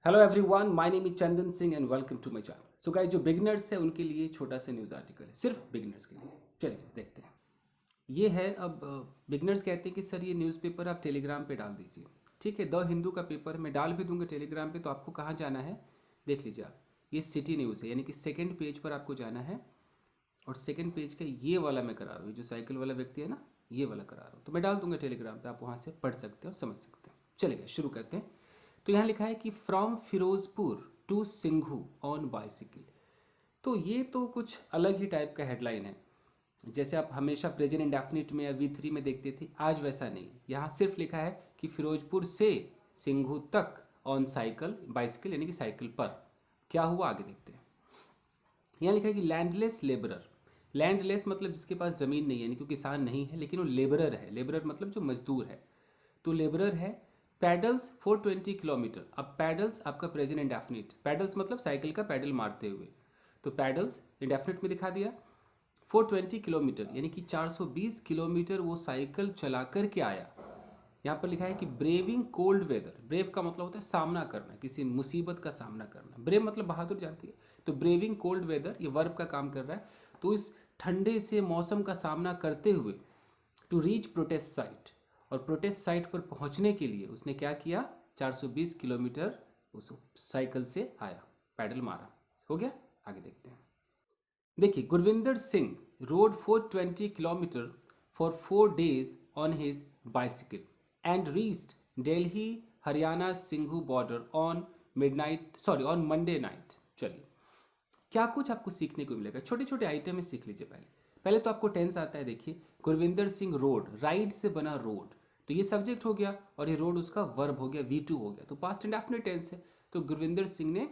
Hello everyone, my name is Chandan Singh and welcome to my channel. So guys, जो beginners है उनके लिए छोटा सा न्यूज़ आर्टिकल है, सिर्फ बिगिनर्स के लिए। चलिए देखते हैं। ये है अब बिगिनर्स कहते हैं कि सर ये न्यूज़पेपर आप टेलीग्राम पे डाल दीजिए। ठीक है, द हिंदू का पेपर मैं डाल भी दूंगा टेलीग्राम पे। तो आपको कहाँ जाना है देख लीजिए आप। ये सिटी न्यूज़ है, यानी कि सेकेंड पेज पर आपको जाना है। और सेकेंड पेज का ये वाला मैं करा रहा हूँ, जो साइकिल वाला व्यक्ति है ना, ये वाला करा रहा हूँ। तो मैं डाल दूंगा टेलीग्राम पे, आप वहाँ से पढ़ सकते हैं और समझ सकते हैं। चलिए शुरू करते हैं। तो यहाँ लिखा है कि from Firozpur to Singhu on bicycle. तो ये तो कुछ अलग ही टाइप का हेडलाइन है। जैसे आप हमेशा प्रेजेंट इंडेफिनिट में या V3 में देखते थे, आज वैसा नहीं। यहाँ सिर्फ लिखा है कि फिरोजपुर से सिंघू तक ऑन साइकिल, बाइसिकल यानी कि साइकिल पर। क्या हुआ आगे देखते हैं। यहाँ लिखा है कि लैंडलेस लेबरर। लैंडलेस मतलब जिसके पास ज़मीन नहीं है, यानी कि किसान नहीं है, लेकिन वो लेबरर है। लेबरर मतलब जो मजदूर है। तो लेबरर है। Paddles 420 kilometre. अब पैडल्स आपका प्रेजेंट इंडेफिनिट, पैडल्स मतलब साइकिल का पैडल मारते हुए। तो पैडल्स इंडेफिनिट में दिखा दिया। 420 किलोमीटर यानी कि 420 किलोमीटर वो साइकिल चला कर के आया। यहाँ पर लिखा है कि ब्रेविंग कोल्ड वेदर। ब्रेव का मतलब होता है सामना करना, किसी मुसीबत का सामना करना। ब्रेव मतलब बहादुर, जानती है। तो ब्रेविंग कोल्ड वेदर ये वर्ब का काम कर रहा है। तो इस ठंडे से मौसम का सामना करते हुए टू रीच प्रोटेस्ट साइट, और प्रोटेस्ट साइट पर पहुंचने के लिए उसने क्या किया, 420 किलोमीटर उस साइकिल से आया, पैडल मारा। हो गया, आगे देखते हैं। देखिए, Gurvinder Singh road 420 kilometre for 4 days on his bicycle and reached Delhi Haryana Singhu border on on Monday night. चलिए, क्या कुछ आपको सीखने को मिलेगा। छोटे छोटे आइटम में सीख लीजिए। पहले पहले तो आपको टेंस आता है। देखिए, गुरविंदर सिंह रोड, राइड से बना रोड। तो ये सब्जेक्ट हो गया और ये रोड उसका वर्ब हो गया, V2 हो गया। तो पास्ट इंडेफिनिट टेंस है। तो गुरविंदर सिंह ने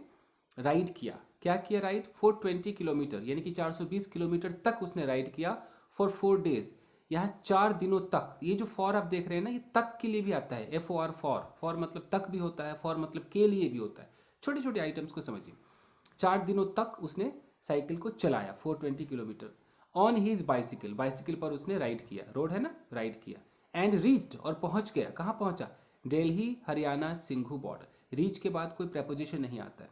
राइड किया। क्या किया राइड, 420 किलोमीटर यानी कि 420 किलोमीटर तक उसने राइड किया फॉर 4 days। यहाँ 4 दिनों तक। ये जो फॉर आप देख रहे हैं ना, ये तक के लिए भी आता है। FOR फॉर मतलब तक भी होता है, फॉर मतलब के लिए भी होता है। छोटे छोटे आइटम्स को समझिए। 4 दिनों तक उसने साइकिल को चलाया 420 kilometre on his bicycle. Bicycle पर उसने राइड किया, रोड है ना, राइड किया। एंड रीच्ड और पहुंच गया। कहाँ पहुंचा, दिल्ली हरियाणा सिंघू बॉर्डर। रीच के बाद कोई प्रपोजिशन नहीं आता है।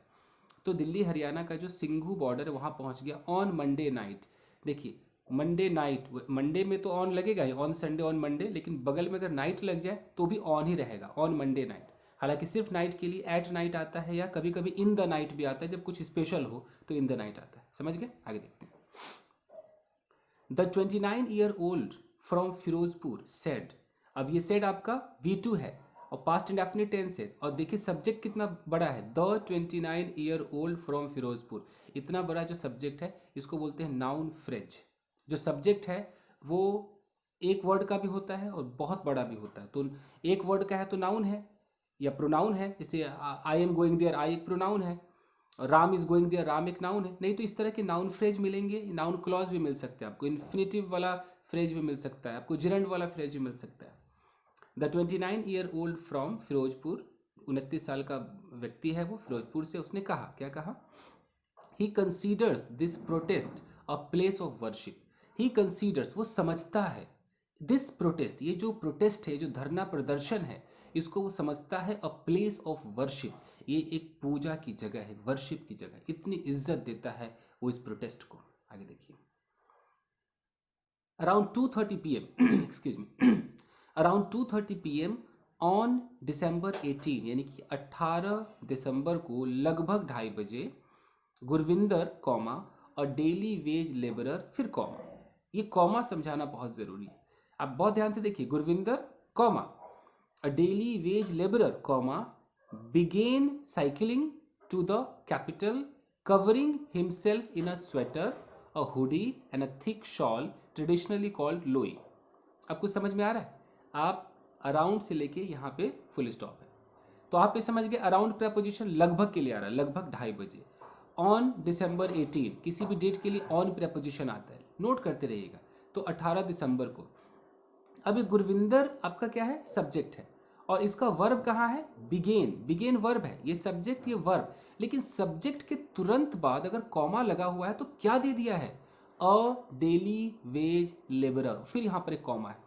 तो दिल्ली हरियाणा का जो सिंघू बॉर्डर है वहां पहुंच गया ऑन मंडे नाइट। देखिए, मंडे नाइट, मंडे में तो ऑन लगेगा ही, ऑन संडे ऑन मंडे, लेकिन बगल में अगर नाइट लग जाए तो भी ऑन ही रहेगा, ऑन मंडे नाइट। हालांकि सिर्फ नाइट के लिए एट नाइट आता है, या कभी कभी इन द नाइट भी आता है। जब कुछ स्पेशल हो तो इन द नाइट आता है। समझ गए, आगे देखते हैं। The 29-year-old from Firozpur said. अब ये सेड आपका V2 है और पास्ट इंडेफिनिट टेंस है। और देखिए सब्जेक्ट कितना बड़ा है, द 29-year-old फ्रॉम फिरोजपुर। इतना बड़ा जो सब्जेक्ट है इसको बोलते हैं नाउन फ्रेज। जो सब्जेक्ट है वो एक वर्ड का भी होता है और बहुत बड़ा भी होता है। तो एक वर्ड का है तो नाउन है या प्रोनाउन है। जैसे I am going there, I एक प्रोनाउन है। Ram is going there, Ram एक नाउन है। नहीं तो इस तरह के नाउन फ्रेज मिलेंगे। नाउन क्लॉज भी मिल सकते हैं आपको, इन्फिनेटिव वाला फ्रेज भी मिल सकता है आपको, जिरंड वाला फ्रेज भी मिल सकता है। द 29-year-old फ्रॉम फिरोजपुर, 29 साल का व्यक्ति है वो, फिरोजपुर से। उसने कहा, क्या कहा, he considers this protest a place of worship. He considers, वो समझता है, दिस प्रोटेस्ट, ये जो प्रोटेस्ट है, जो धरना प्रदर्शन है, इसको वो समझता है अ प्लेस ऑफ वर्शिप। ये एक पूजा की जगह है, वर्शिप की जगह। इतनी इज्जत देता है वो इस प्रोटेस्ट को। आगे देखिए। Around 2:30 PM excuse me, around 2:30 PM on December 18 यानी कि 18 दिसंबर को लगभग 2:30 बजे, गुरविंदर कॉमा और डेली वेज लेबरर, फिर कॉमा। ये कॉमा समझाना बहुत ज़रूरी है। आप बहुत ध्यान से देखिए, Gurvinder comma a daily veg labourer comma began cycling to the capital, covering himself in a sweater, a hoodie and a thick shawl traditionally called loi। आपको समझ में आ रहा है। आप अराउंड से लेके यहाँ पे फुल स्टॉप है। तो आप ये समझ गए, अराउंड प्रपोजिशन लगभग के लिए आ रहा है, लगभग 2:30 बजे। ऑन December 18, किसी भी डेट के लिए ऑन प्रपोजिशन आता है, नोट करते रहिएगा। तो 18 दिसंबर को। अभी गुरविंदर आपका क्या है, सब्जेक्ट है। और इसका वर्ब कहाँ है, बिगेन। बिगेन वर्ब है, ये सब्जेक्ट, ये वर्ब। लेकिन सब्जेक्ट के तुरंत बाद अगर कॉमा लगा हुआ है तो क्या दे दिया है, अ डेली वेज लेबरर, फिर यहाँ पर एक कॉमा है।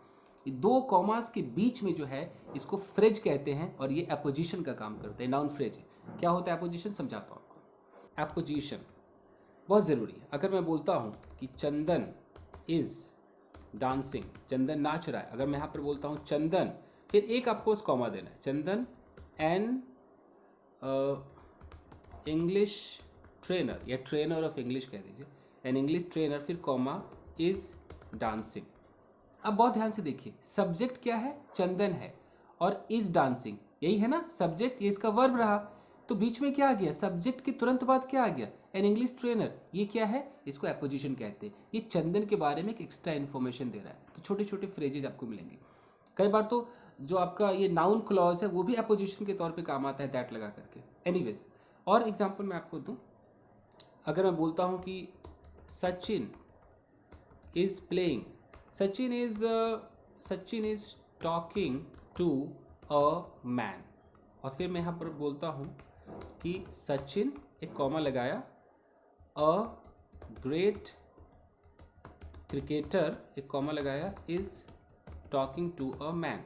ये दो कॉमास के बीच में जो है इसको फ्रेज कहते हैं, और ये अपोजिशन का काम करते हैं, नाउन फ्रेज है। क्या होता है एपोजिशन, समझाता हूँ आपको। एपोजिशन बहुत ज़रूरी है। अगर मैं बोलता हूँ कि चंदन इज़ डांसिंग, चंदन नाच रहा है, अगर मैं यहाँ पर बोलता हूँ चंदन, फिर एक आपको उस कॉमा देना है, चंदन एन इंग्लिश ट्रेनर या ट्रेनर ऑफ इंग्लिश कह दीजिए, एन इंग्लिश ट्रेनर, फिर कॉमा इज़ डांसिंग। अब बहुत ध्यान से देखिए, सब्जेक्ट क्या है, चंदन है, और इज डांसिंग, यही है ना सब्जेक्ट, ये इसका वर्ब रहा। तो बीच में क्या आ गया, सब्जेक्ट के तुरंत बाद क्या आ गया, एन इंग्लिश ट्रेनर। ये क्या है, इसको एपोजिशन कहते हैं। ये चंदन के बारे में एक एक्स्ट्रा इन्फॉर्मेशन दे रहा है। तो छोटे छोटे फ्रेजेज आपको मिलेंगे। कई बार तो जो आपका ये नाउन क्लॉज है वो भी एपोजिशन के तौर पे काम आता है, दैट लगा करके। एनीवेज, और एग्जांपल मैं आपको दूं, अगर मैं बोलता हूं कि Sachin is playing, Sachin is talking to a man, और फिर मैं यहाँ पर बोलता हूँ कि सचिन, एक कॉमा लगाया, अ ग्रेट क्रिकेटर, एक कॉमा लगाया, is talking to a man.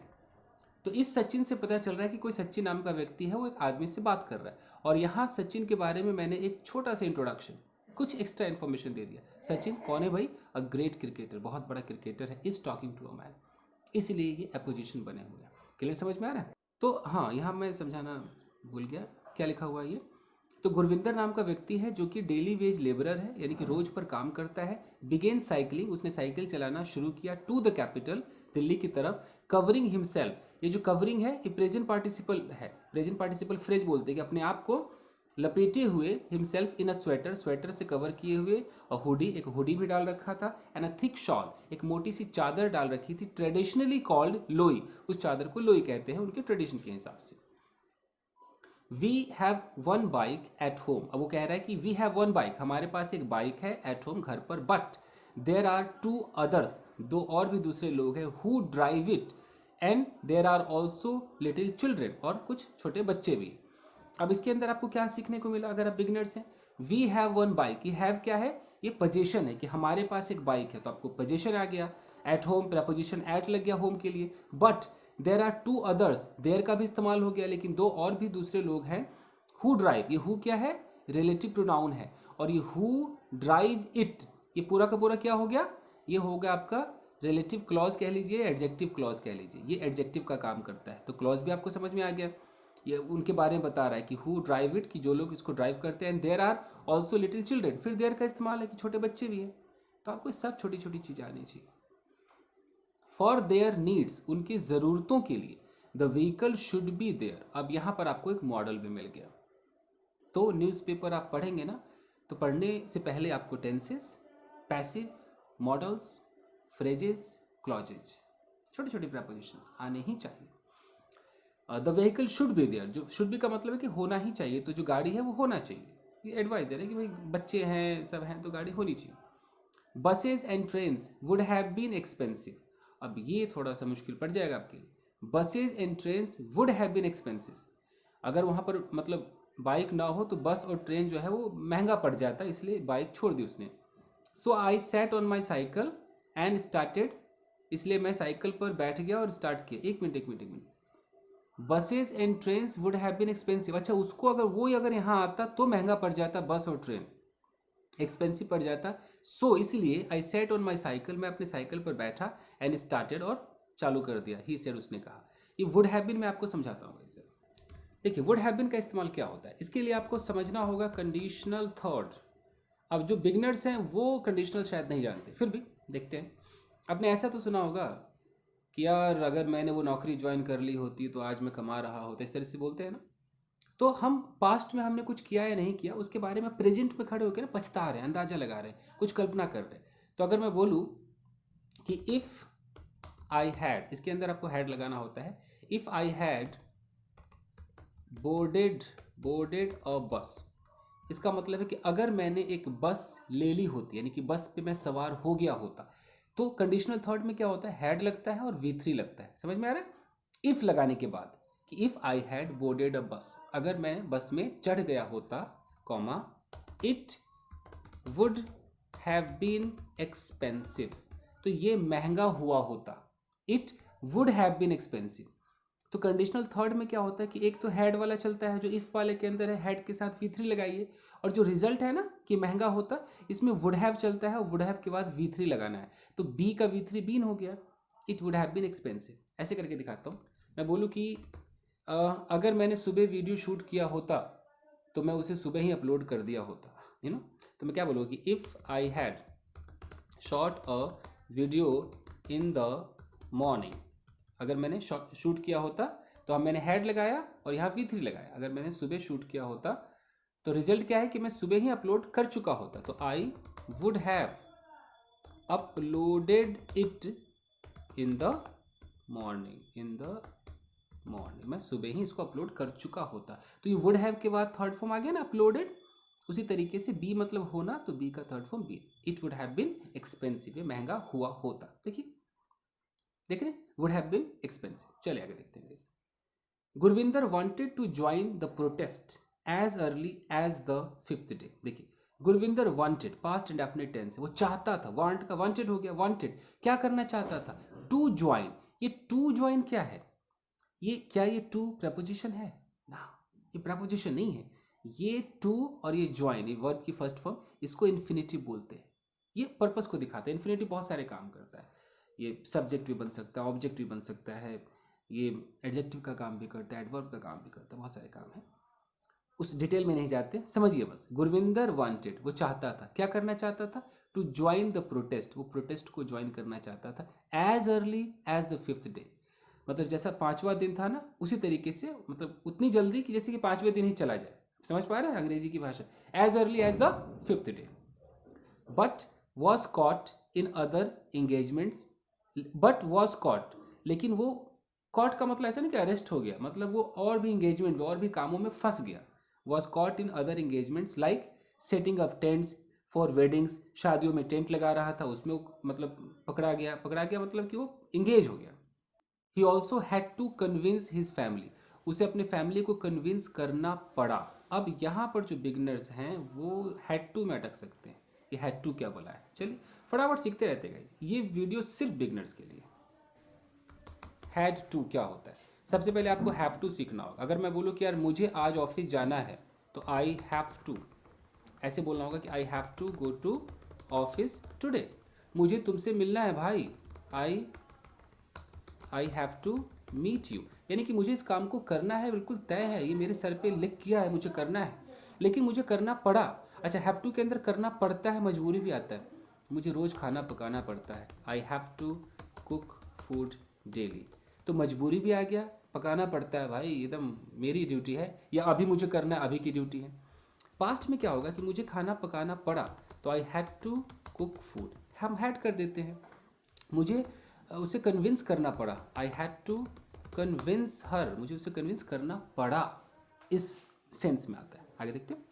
तो इस सचिन से पता चल रहा है कि कोई सचिन नाम का व्यक्ति है, वो एक आदमी से बात कर रहा है। और यहाँ सचिन के बारे में मैंने एक छोटा सा इंट्रोडक्शन, कुछ एक्स्ट्रा इन्फॉर्मेशन दे दिया। सचिन कौन है भाई, अ ग्रेट क्रिकेटर, बहुत बड़ा क्रिकेटर है, is talking to a man, इसलिए ये एपोजिशन बने हुए हैं। क्लियर, समझ में आ रहा है। तो हाँ, यहाँ मैं समझाना भूल गया, क्या लिखा हुआ है ये। तो गुरविंदर नाम का व्यक्ति है जो कि डेली वेज लेबरर है, यानी कि रोज पर काम करता है। बिगेन साइकिलिंग, उसने साइकिल चलाना शुरू किया, टू द कैपिटल, दिल्ली की तरफ, कवरिंग हिमसेल्फ, ये जो कवरिंग है ये प्रेजेंट पार्टिसिपल है, प्रेजेंट पार्टिसिपल फ्रेज बोलते हैं कि अपने आप को लपेटे हुए, himself in a sweater, sweater से कवर किए हुए, और हुडी, एक हुडी भी डाल रखा था, एंड अ थिक शॉल, एक मोटी सी चादर डाल रखी थी, ट्रेडिशनली कॉल्ड लोई, उस चादर को लोई कहते हैं उनके ट्रेडिशन के हिसाब से। We have one bike at home, अब वो कह रहा है कि वी हैव वन बाइक, हमारे पास एक बाइक है, एट होम, घर पर, but there are two others, दो और भी दूसरे लोग हैं, who drive it, and there are also little children, और कुछ छोटे बच्चे भी। अब इसके अंदर आपको क्या सीखने को मिला अगर आप बिगिनर्स हैं। वी हैव वन बाइक, ये हैव क्या है, ये पोजीशन है कि हमारे पास एक बाइक है, तो आपको पोजीशन आ गया। एट होम, प्रपोजिशन एट लग गया होम के लिए। But there are two others, there का भी इस्तेमाल हो गया, लेकिन दो और भी दूसरे लोग हैं। हु ड्राइव, ये हु क्या है, रिलेटिव प्रोनाउन है, और ये हु ड्राइव इट, ये पूरा का पूरा क्या हो गया, ये हो गया आपका रिलेटिव क्लॉज कह लीजिए, एडजेक्टिव क्लॉज कह लीजिए, ये एडजेक्टिव का काम करता है। तो क्लॉज भी आपको समझ में आ गया, ये उनके बारे में बता रहा है कि हु ड्राइव इट, कि जो लोग इसको ड्राइव करते हैं, there are also little children, फिर देर का इस्तेमाल है कि छोटे बच्चे भी हैं। तो आपको सब छोटी छोटी चीज़ें आनी चाहिए। फॉर देयर नीड्स, उनकी ज़रूरतों के लिए, the vehicle should be there, अब यहाँ पर आपको एक मॉडल भी मिल गया। तो न्यूज़पेपर आप पढ़ेंगे ना, तो पढ़ने से पहले आपको tenses, passive, modals, phrases, clauses, छोटे छोटे प्रपोजिशंस आने ही चाहिए। The vehicle should be there, जो शुड बी का मतलब है कि होना ही चाहिए, तो जो गाड़ी है वो होना चाहिए। ये एडवाइस दे रहे हैं कि भाई बच्चे हैं, सब हैं, तो गाड़ी होनी चाहिए। Buses and trains would have been expensive, अब ये थोड़ा सा मुश्किल पड़ जाएगा आपके लिए। Buses and trains would have been expensive, अगर वहाँ पर मतलब बाइक ना हो तो बस और ट्रेन जो है वो महंगा पड़ जाता, इसलिए बाइक छोड़ दी उसने। So I set on my cycle and started, इसलिए मैं साइकिल पर बैठ गया और स्टार्ट किया। एक minute, buses and trains would have been expensive, अच्छा उसको अगर वो अगर यहाँ आता तो महंगा पड़ जाता, बस और ट्रेन एक्सपेंसिव पड़ जाता। सो इसलिए आई सेट ऑन माई साइकिल, मैं अपने साइकिल पर बैठा, एंड स्टार्टेड, और चालू कर दिया। ही सेड, उसने कहा। ये वुड हैव बीन मैं आपको समझाता हूँ। देखिए वुड हैव बीन का इस्तेमाल क्या होता है, इसके लिए आपको समझना होगा कंडीशनल थॉट। अब जो बिगनर्स हैं वो कंडीशनल शायद नहीं जानते, फिर भी देखते हैं। आपने ऐसा तो सुना होगा कि यार अगर मैंने वो नौकरी ज्वाइन कर ली होती तो आज मैं कमा रहा होता, इस तरह से बोलते हैं ना। तो हम पास्ट में हमने कुछ किया या नहीं किया उसके बारे में प्रेजेंट में खड़े होकर ना पछता रहे हैं, अंदाजा लगा रहे हैं, कुछ कल्पना कर रहे हैं। तो अगर मैं बोलूँ कि इफ़ आई हैड, इसके अंदर आपको हैड लगाना होता है। If I had boarded a बस, इसका मतलब है कि अगर मैंने एक बस ले ली होती, यानी कि बस पे मैं सवार हो गया होता, तो कंडीशनल थॉट में क्या होता है, हैड लगता है और V3 लगता है। समझ में आ रहा है। इफ लगाने के बाद कि if I had boarded a bus, अगर मैं बस में चढ़ गया होता, comma, it would have been expensive, तो ये महंगा हुआ होता। It would have been expensive, तो कंडीशनल थर्ड में क्या होता है कि एक तो हैड वाला चलता है जो इफ वाले के अंदर है, हैड के साथ V3 लगाइए, और जो रिजल्ट है ना कि महंगा होता, इसमें वुड हैव चलता है और वुड हैव के बाद V3 लगाना है, तो बी का V3 बीन हो गया, it would have been expensive. ऐसे करके दिखाता हूँ। मैं बोलूँ कि अगर मैंने सुबह वीडियो शूट किया होता तो मैं उसे सुबह ही अपलोड कर दिया होता, तो मैं क्या बोलूँगा कि if I had shot a video in the morning, अगर मैंने शूट किया होता तो मैंने हैड लगाया और यहाँ V3 लगाया, अगर मैंने सुबह शूट किया होता तो रिजल्ट क्या है कि मैं सुबह ही अपलोड कर चुका होता, तो I would have uploaded it in the morning, मैं सुबह ही इसको अपलोड कर चुका होता। तो ये वुड हैव के बाद थर्ड फॉर्म आ गया ना अपलोडेड, उसी तरीके से बी मतलब होना, तो बी का third form be, it would have been expensive, ये महंगा हुआ होता। देखिए देख रहे, वुड हैव बीन एक्सपेंसिव। चलिए आगे देखते हैं। Gurvinder wanted to join the protest as early as the 5th डे। देखिए Gurvinder wanted, past indefinite tense है, वो चाहता था, वांट का वांटेड हो गया, वांटेड क्या करना चाहता था, टू ज्वाइन। ये टू ज्वाइन क्या है, ये क्या ये टू प्रपोजिशन है ना, ये प्रपोजिशन नहीं है, ये टू और ये ज्वाइन, ये वर्ब की फर्स्ट फॉर्म, इसको इन्फिनिटिव बोलते हैं। ये पर्पस को दिखाता है। इन्फिनिटिव बहुत सारे काम करता है, ये सब्जेक्ट भी बन सकता है, ऑब्जेक्ट भी बन सकता है, ये एडजेक्टिव का काम भी करता है, एडवर्ब का काम भी करता है, बहुत सारे काम हैं, उस डिटेल में नहीं जाते, समझिए बस। गुरविंदर वांटेड, वो चाहता था, क्या करना चाहता था, टू ज्वाइन द प्रोटेस्ट, वो प्रोटेस्ट को ज्वाइन करना चाहता था, as early as the 5th day, मतलब जैसा 5वां दिन था ना उसी तरीके से, मतलब उतनी जल्दी कि जैसे कि 5वें दिन ही चला जाए। समझ पा रहे हैं अंग्रेजी की भाषा, as early as the 5th day, but was caught in other engagements, but was caught, लेकिन वो कॉट का मतलब ऐसा नहीं कि अरेस्ट हो गया, मतलब वो और भी इंगेजमेंट में और भी कामों में फंस गया। Was caught in other engagements like setting up tents for weddings, शादियों में टेंट लगा रहा था, उसमें वो मतलब पकड़ा गया मतलब कि वो इंगेज हो गया। He also had to convince his family, उसे अपने फैमिली को कन्विंस करना पड़ा। अब यहाँ पर जो बिगनर्स हैं वो हैड टू में अटक सकते हैं, ये हैड टू क्या बोला है। चलिए फटाफट सीखते रहते गाइस, ये वीडियो सिर्फ बिगनर्स के लिए। हैड टू क्या होता है, सबसे पहले आपको हैव टू सीखना होगा। अगर मैं बोलूँ कि यार मुझे आज ऑफिस जाना है, तो आई हैव टू, ऐसे बोलना होगा कि I have to go to office today. मुझे तुमसे मिलना है भाई, I have to meet you, यानी कि मुझे इस काम को करना है, बिल्कुल तय है, ये मेरे सर पे लिख किया है, मुझे करना है, लेकिन मुझे करना पड़ा। अच्छा, हैव टू के अंदर करना पड़ता है, मजबूरी भी आता है, मुझे रोज़ खाना पकाना पड़ता है, I have to cook food daily, तो मजबूरी भी आ गया, पकाना पड़ता है भाई, एकदम मेरी ड्यूटी है, या अभी मुझे करना है, अभी की ड्यूटी है। पास्ट में क्या होगा कि मुझे खाना पकाना पड़ा, तो I had to cook food, हम हैड कर देते हैं। मुझे उसे कन्विंस करना पड़ा, I had to convince her, मुझे उसे कन्विंस करना पड़ा, इस सेंस में आता है। आगे देखते हैं।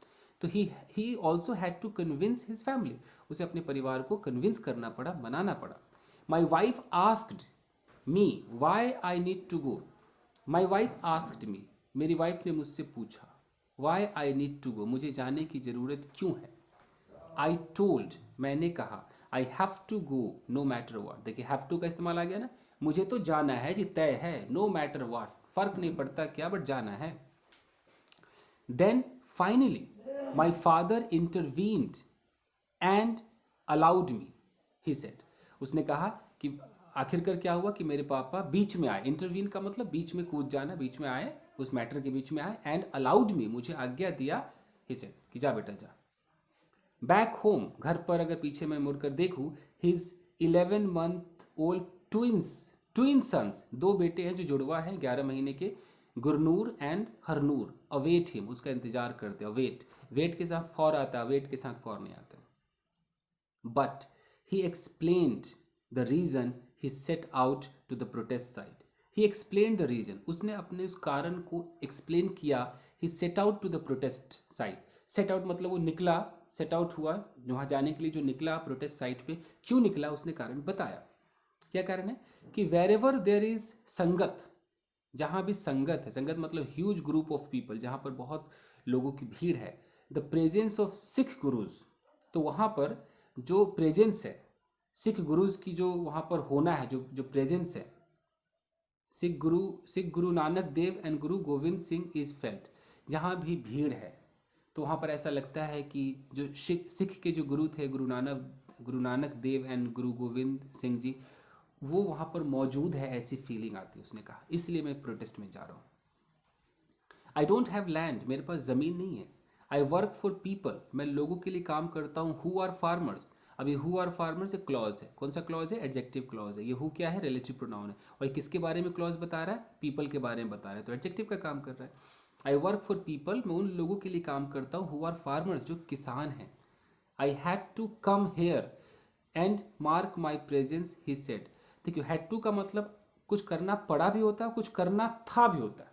तो he also had to convince his family, उसे अपने परिवार को कन्विंस करना पड़ा, मनाना पड़ा। My wife asked me why I need to go, my wife asked me, मेरी वाइफ ने मुझसे पूछा, why I need to go, मुझे जाने की ज़रूरत क्यों है। आई टोल्ड, मैंने कहा, I have to go no matter what. देखिए हैव टू का इस्तेमाल आ गया ना, मुझे तो जाना है जी, तय है, नो मैटर वाट, फर्क नहीं पड़ता क्या, बट जाना है। Then finally my father intervened and allowed me, he said, उसने कहा कि आखिरकार क्या हुआ कि मेरे पापा बीच में आए, इंटरवीन का मतलब बीच में कूद जाना, बीच में आए, उस मैटर के बीच में आए, एंड अलाउड मी, मुझे आज्ञा दिया, ही सेड कि जा बेटा जा। बैक होम, घर पर अगर पीछे मैं मुड़कर देखूं, his 11 month old twin sons, दो बेटे हैं जो जुड़वा हैं 11 महीने के, Gurnoor and Harnoor, await him, उसका इंतजार करते, अवेट, वेट के साथ फॉर आता है, वेट के साथ फॉर नहीं आता। But he explained the reason he set out to the protest side, he explain the reason, उसने अपने उस कारण को एक्सप्लेन किया, he set out to the protest side, set out मतलब वो निकला, सेट आउट हुआ, वहाँ जाने के लिए जो निकला प्रोटेस्ट साइट पे, क्यों निकला उसने कारण बताया। क्या कारण है कि वेर एवर देयर इज संगत, जहाँ भी संगत है, संगत मतलब ह्यूज ग्रुप ऑफ पीपल, जहाँ पर बहुत लोगों की भीड़ है, the presence of Sikh gurus, तो वहाँ पर जो प्रेजेंस है सिख गुरुज की, जो वहाँ पर होना है, जो प्रेजेंस है, Sikh Guru Nanak Dev and Guru Govind Singh is felt. जहाँ भी भीड़ है तो वहाँ पर ऐसा लगता है कि जो सिख के जो गुरु थे, गुरु नानक देव एंड गुरु गोविंद सिंह जी, वो वहाँ पर मौजूद है, ऐसी फीलिंग आती है। उसने कहा इसलिए मैं प्रोटेस्ट में जा रहा हूँ। आई डोंट हैव लैंड, मेरे पास ज़मीन नहीं है। आई वर्क फॉर पीपल, मैं लोगों के लिए काम करता हूँ। हु आर फार्मर्स, अभी हु आर फार्मर्स एक क्लॉज है। कौन सा क्लॉज है? एडजेक्टिव क्लॉज है। ये हु क्या है? रिलेटिव प्रोनाउन है। और किसके बारे में क्लॉज बता रहा है? पीपल के बारे में बता रहा है, तो एडजेक्टिव का काम कर रहा है। आई वर्क फॉर पीपल, मैं उन लोगों के लिए काम करता हूँ। हु आर फार्मर्स, जो किसान हैं। I had to come here and mark my presence, he said. देखिए, हैड टू का मतलब कुछ करना पड़ा भी होता है, कुछ करना था भी होता है।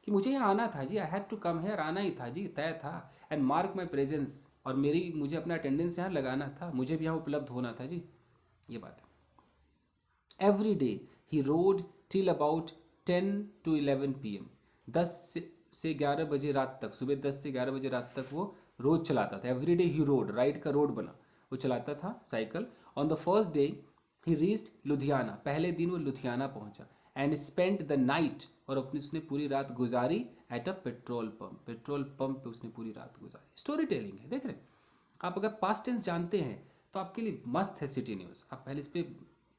कि मुझे यहाँ आना था जी, I had to come here, आना ही था जी, तय था। एंड मार्क माई प्रेजेंस, और मुझे अपना अटेंडेंस यहाँ लगाना था, मुझे भी यहाँ उपलब्ध होना था जी, ये बात है। Every day he road till about 10 to 11 PM, 10 से 11 बजे रात तक, सुबह 10 से 11 बजे रात तक वो रोज चलाता था। एवरी डे ही रोड, राइड का रोड बना, वो चलाता था cycle. On the first day he reached Ludhiana, पहले दिन वो लुधियाना पहुंचा। एंड स्पेंट द नाइट, और उसने पूरी रात गुजारी at a petrol pump, petrol pump पे उसने पूरी रात गुजारी। स्टोरी टेलिंग है, देख रहे हैं आप। अगर पास्ट टेंस जानते हैं तो आपके लिए मस्त है सिटी न्यूज़। आप पहले इस पर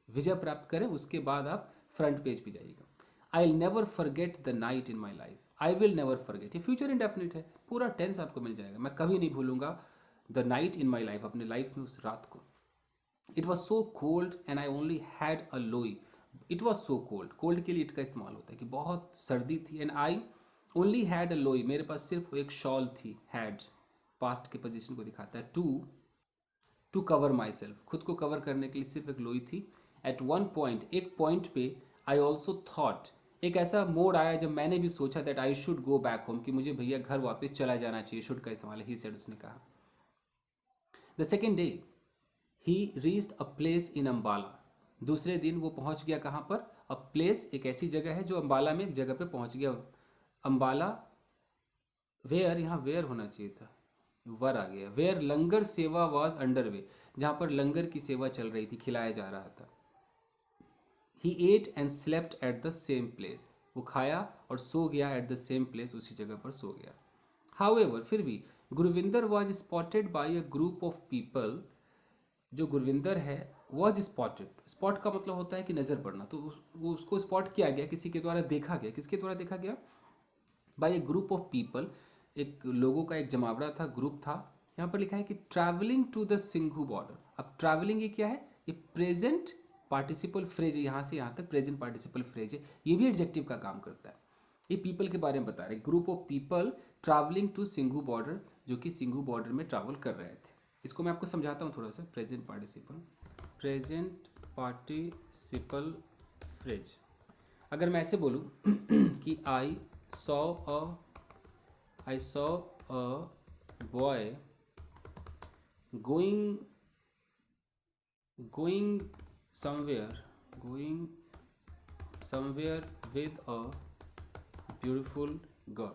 विजय प्राप्त करें, उसके बाद आप फ्रंट पेज पे जाइएगा। I will never forget the night in my life, I will never forget, ये फ्यूचर इंडेफिनिट है, पूरा टेंस आपको मिल जाएगा। मैं कभी नहीं भूलूंगा the night in my life, अपने लाइफ में उस रात को। It was so cold and I only had a लोई। It was so cold, cold के लिए इट का इस्तेमाल होता है कि बहुत सर्दी थी। And I only had a लोई, मेरे पास सिर्फ एक शॉल थी। हैड पास्ट के पोजीशन को दिखाता है। टू कवर माई सेल्फ, खुद को कवर करने के लिए सिर्फ एक लोई थी। एट वन पॉइंट, एक पॉइंट पे, आई ऑल्सो थॉट, एक ऐसा मोड आया जब मैंने भी सोचा that I should go back home, कि मुझे भैया घर वापस चला जाना चाहिए। शुड का इस्तेमाल है, ही सेड, उसने कहा। The second day he reached a place in Ambala, दूसरे दिन वो पहुंच गया कहाँ पर? अ प्लेस, एक ऐसी जगह है जो अम्बाला में एक जगह पे पहुंच गया। अम्बाला वेयर, यहाँ वेयर होना चाहिए था, वर आ गया। वेयर लंगर सेवा वॉज अंडर वे, जहाँ पर लंगर की सेवा चल रही थी, खिलाया जा रहा था। He ate and slept at the same place, वो खाया और सो गया एट द सेम प्लेस, उसी जगह पर सो गया। हाउएवर, फिर भी, Gurvinder was spotted by a group of people, जो गुरविंदर है वॉज स्पॉटेड, स्पॉट का मतलब होता है कि नज़र पड़ना, तो वो उसको स्पॉट किया गया, किसी के द्वारा देखा गया। किसके द्वारा देखा गया? By a group of people, एक लोगों का एक जमावड़ा था, ग्रुप था। यहाँ पर लिखा है कि travelling to the Singhu border. अब ट्रैवलिंग ये क्या है? ये प्रेजेंट पार्टिसिपल फ्रेज है, यहाँ से यहाँ तक प्रेजेंट पार्टिसिपल फ्रेज है, ये भी एडजेक्टिव का काम करता है। ये पीपल के बारे में बता रहे, group of people travelling to Singhu border, जो कि सिंघू बॉर्डर में ट्रैवल कर रहे थे। इसको मैं आपको समझाता हूँ थोड़ा सा। प्रेजेंट पार्टिसिपल फ्रेज, अगर मैं ऐसे बोलूँ कि I saw a boy going somewhere with a beautiful girl.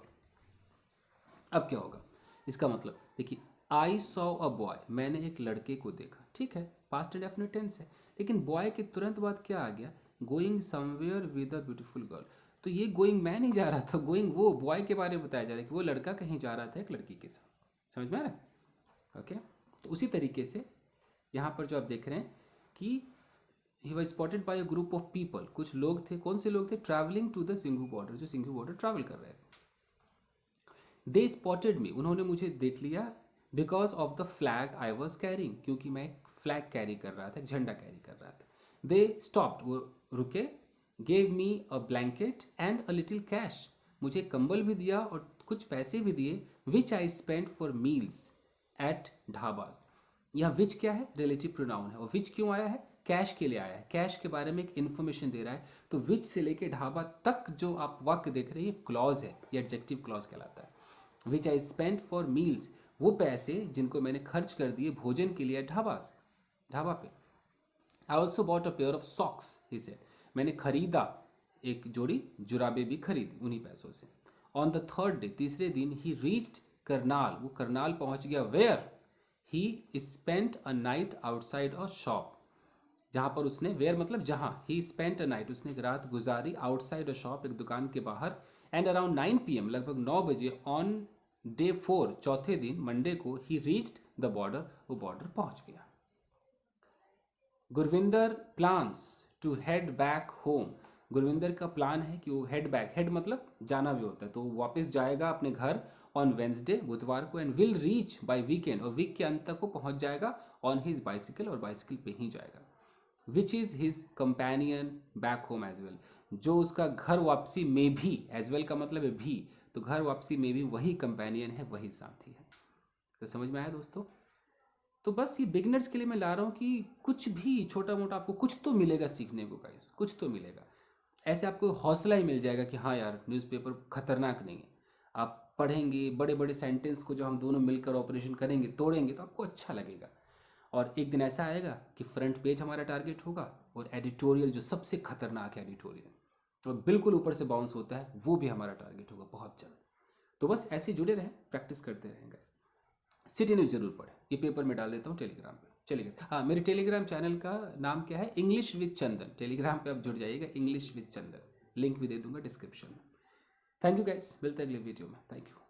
अब क्या होगा इसका मतलब? देखिए, आई सॉ अ बॉय, मैंने एक लड़के को देखा, ठीक है, पास्ट इंडेफिनिट टेंस है। लेकिन बॉय के तुरंत बाद क्या आ गया? Going somewhere with a beautiful girl. तो ये गोइंग मैं नहीं जा रहा था, गोइंग वो बॉय के बारे में बताया जा रहा है कि वो लड़का कहीं जा रहा था एक लड़की के साथ। समझ में आ रहा है? ओके, तो उसी तरीके से यहाँ पर जो आप देख रहे हैं कि he was spotted by a group of people, कुछ लोग थे। कौन से लोग थे? Travelling to the Singhu border, जो सिंघू बॉर्डर ट्रैवल कर रहे थे। दे स्पॉटेड मी, उन्होंने मुझे देख लिया। Because of the flag I was carrying, क्योंकि मैं एक फ्लैग कैरी कर रहा था, एक झंडा कैरी कर रहा था। दे स्टॉप्ड, वो रुके। Gave me a blanket and a little cash, मुझे कंबल भी दिया और कुछ पैसे भी दिए। Which I spend for meals at dhabas. यह विच क्या है? रिलेटिव प्रोनाउन है। और विच क्यों आया है? कैश के लिए आया है, कैश के बारे में एक इन्फॉर्मेशन दे रहा है। तो विच से लेके ढाबा तक जो आप वाक्य देख रहे हैं, ये क्लॉज है, ये एडजेक्टिव क्लॉज कहलाता है। विच आई स्पेंड फॉर मील्स, वो पैसे जिनको मैंने खर्च कर दिए भोजन के लिए ढाबा पे। I also bought a pair of socks, he said, मैंने खरीदा एक जोड़ी जुराबे भी खरीदी उन्हीं पैसों से। ऑन द थर्ड डे, तीसरे दिन, ही रीच्ड करनाल, वो करनाल पहुंच गया। Where he spent a night outside a shop, जहाँ पर उसने, वेयर मतलब जहाँ, ही स्पेंट अ नाइट, उसने एक रात गुजारी, आउटसाइड अ शॉप, एक दुकान के बाहर, एंड अराउंड 9 PM, लगभग 9 बजे, ऑन डे 4, चौथे दिन, मंडे को, ही रीच्ड द बॉर्डर, वो बॉर्डर पहुंच गया। Gurvinder plans to head back home, Gurvinder का प्लान है कि वो हेड बैक, हेड मतलब जाना भी होता है, तो वो वापस जाएगा अपने घर ऑन वेंसडे, बुधवार को, and will reach by weekend, और वीक के अंत तक वो पहुंच जाएगा ऑन हिज बाइसिकल, और बाइसिकल पे ही जाएगा। Which is his companion back home as well, जो उसका घर वापसी में भी, एज वेल का मतलब है भी, तो घर वापसी में भी वही कंपेनियन है, वही साथी है। तो समझ में आया दोस्तों? तो बस ये बिगनर्स के लिए मैं ला रहा हूँ कि कुछ भी छोटा मोटा आपको कुछ तो मिलेगा सीखने को गाइस, कुछ तो मिलेगा। ऐसे आपको हौसला ही मिल जाएगा कि हाँ यार, न्यूज़पेपर खतरनाक नहीं है। आप पढ़ेंगे बड़े बड़े सेंटेंस को, जो हम दोनों मिलकर ऑपरेशन करेंगे, तोड़ेंगे, तो आपको अच्छा लगेगा। और एक दिन ऐसा आएगा कि फ्रंट पेज हमारा टारगेट होगा, और एडिटोरियल, जो सबसे खतरनाक एडिटोरियल तो बिल्कुल ऊपर से बाउंस होता है, वो भी हमारा टारगेट होगा बहुत जल्द। तो बस ऐसे जुड़े रहें, प्रैक्टिस करते रहें गाइस। सिटी न्यूज़ जरूर पढ़ें, ये पेपर में डाल देता हूँ टेलीग्राम पे। चलिए, हाँ, मेरे टेलीग्राम चैनल का नाम क्या है, इंग्लिश विद चंदन। टेलीग्राम पे आप जुड़ जाइएगा, इंग्लिश विद चंदन, लिंक भी दे दूंगा डिस्क्रिप्शन में। थैंक यू गाइस, मिलते हैं अगले वीडियो में। Thank you.